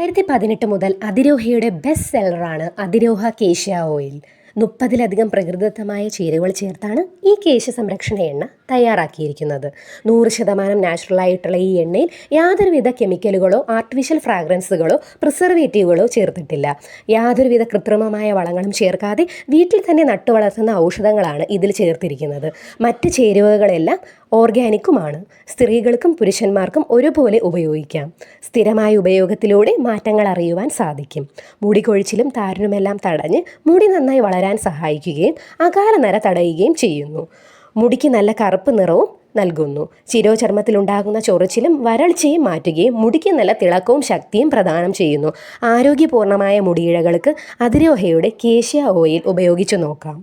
2018 മുതൽ അതിരോഹയുടെ best സെല്ലറാണ് അതിരോഹ കേശ്യ oil. 30-ലധികം പ്രകൃതിദത്തമായ ചേരുവകൾ ചേർത്താണ് ഈ കേശ സംരക്ഷണ എണ്ണ തയ്യാറാക്കിയിരിക്കുന്നത്. 100% നാച്ചുറലായിട്ടുള്ള ഈ എണ്ണയിൽ യാതൊരുവിധ കെമിക്കലുകളോ ആർട്ടിഫിഷ്യൽ ഫ്രാഗ്രൻസുകളോ പ്രിസർവേറ്റീവുകളോ ചേർത്തിട്ടില്ല. യാതൊരുവിധ കൃത്രിമമായ വളങ്ങളും ചേർക്കാതെ വീട്ടിൽ തന്നെ നട്ടുവളർത്തുന്ന ഔഷധങ്ങളാണ് ഇതിൽ ചേർത്തിരിക്കുന്നത്. മറ്റ് ചേരുവകളെല്ലാം ഓർഗാനിക്കുമാണ്. സ്ത്രീകൾക്കും പുരുഷന്മാർക്കും ഒരുപോലെ ഉപയോഗിക്കാം. സ്ഥിരമായ ഉപയോഗത്തിലൂടെ മാറ്റങ്ങൾ അറിയുവാൻ സാധിക്കും. മുടി കൊഴിച്ചിലും താരനുമെല്ലാം തടഞ്ഞ് മുടി നന്നായി വളരാൻ സഹായിക്കുകയും അകാല നര തടയുകയും ചെയ്യുന്നു. മുടിക്ക് നല്ല കറുപ്പ് നിറവും നൽകുന്നു. ശിരോചർമ്മത്തിലുണ്ടാകുന്ന ചൊറിച്ചിലും വരൾച്ചയും മാറ്റുകയും മുടിക്ക് നല്ല തിളക്കവും ശക്തിയും പ്രദാനം ചെയ്യുന്നു. ആരോഗ്യപൂർണ്ണമായ മുടിയിഴകൾക്ക് അതിരോഹയുടെ കേശ്യ ഓയിൽ ഉപയോഗിച്ചു നോക്കാം.